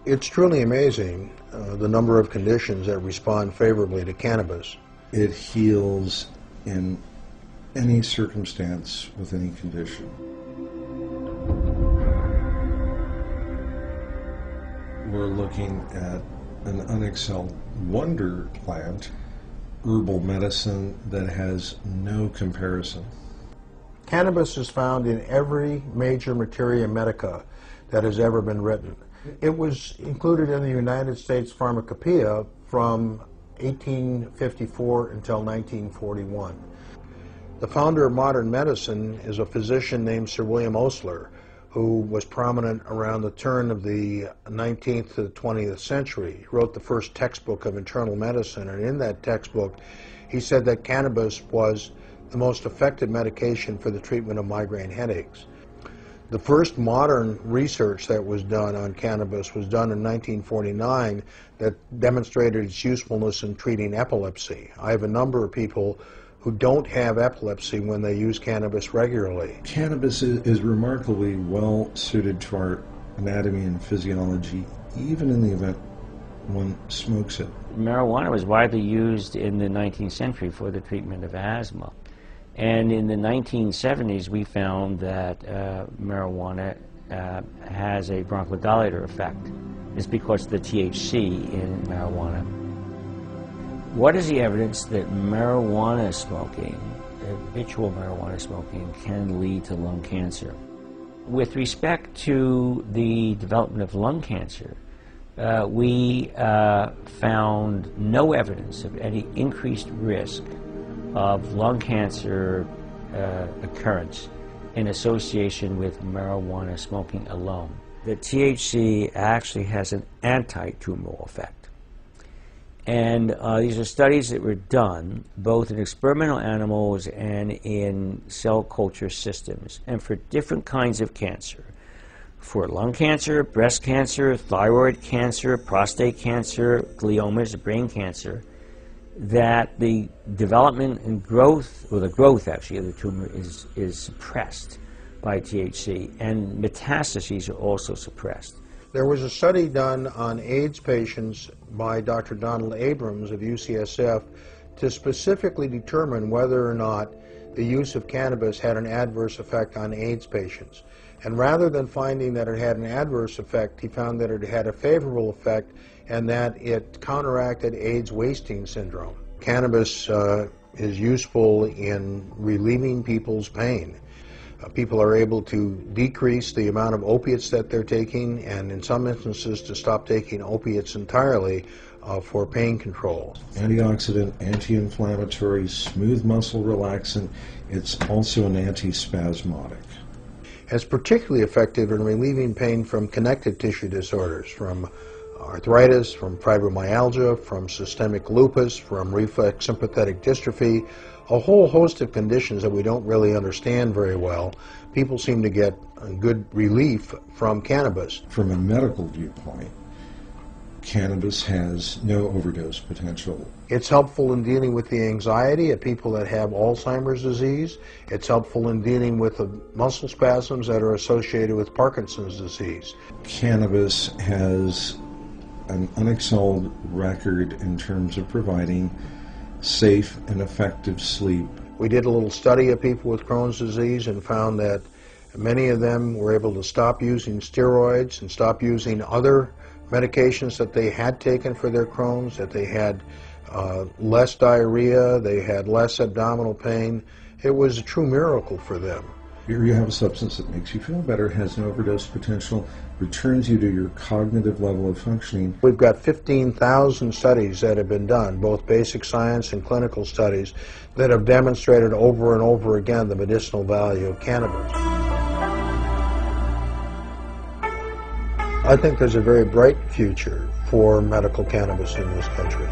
It's truly amazing the number of conditions that respond favorably to cannabis. It heals in any circumstance with any condition. We're looking at an unexcelled wonder plant, herbal medicine that has no comparison. Cannabis is found in every major materia medica that has ever been written. It was included in the United States Pharmacopoeia from 1854 until 1941. The founder of modern medicine is a physician named Sir William Osler, who was prominent around the turn of the 19th to the 20th century. He wrote the first textbook of internal medicine, and in that textbook he said that cannabis was the most effective medication for the treatment of migraine headaches. The first modern research that was done on cannabis was done in 1949 that demonstrated its usefulness in treating epilepsy. I have a number of people who don't have epilepsy when they use cannabis regularly. Cannabis is remarkably well suited to our anatomy and physiology, even in the event one smokes it. Marijuana was widely used in the 19th century for the treatment of asthma. And in the 1970s, we found that marijuana has a bronchodilator effect. It's because of the THC in marijuana. What is the evidence that marijuana smoking, habitual marijuana smoking, can lead to lung cancer? With respect to the development of lung cancer, we found no evidence of any increased risk of lung cancer occurrence in association with marijuana smoking alone. The THC actually has an anti-tumoral effect. And these are studies that were done both in experimental animals and in cell culture systems, and for different kinds of cancer. For lung cancer, breast cancer, thyroid cancer, prostate cancer, gliomas, brain cancer, that the development and growth, or the growth actually of the tumor is suppressed by THC, and metastases are also suppressed. There was a study done on AIDS patients by Dr. Donald Abrams of UCSF to specifically determine whether or not the use of cannabis had an adverse effect on AIDS patients. And rather than finding that it had an adverse effect, he found that it had a favorable effect and that it counteracted AIDS wasting syndrome. Cannabis is useful in relieving people's pain. People are able to decrease the amount of opiates that they're taking, and in some instances to stop taking opiates entirely for pain control. Antioxidant, anti-inflammatory, smooth muscle relaxant. It's also an antispasmodic. It's particularly effective in relieving pain from connective tissue disorders, from arthritis, from fibromyalgia, from systemic lupus, from reflex sympathetic dystrophy, a whole host of conditions that we don't really understand very well. People seem to get good relief from cannabis. From a medical viewpoint, cannabis has no overdose potential. It's helpful in dealing with the anxiety of people that have Alzheimer's disease. It's helpful in dealing with the muscle spasms that are associated with Parkinson's disease. Cannabis has an unexcelled record in terms of providing safe and effective sleep. We did a little study of people with Crohn's disease and found that many of them were able to stop using steroids and stop using other medications that they had taken for their Crohn's, that they had less diarrhea, they had less abdominal pain. It was a true miracle for them. Here you have a substance that makes you feel better, has no overdose potential, returns you to your cognitive level of functioning. We've got 15,000 studies that have been done, both basic science and clinical studies, that have demonstrated over and over again the medicinal value of cannabis. I think there's a very bright future for medical cannabis in this country.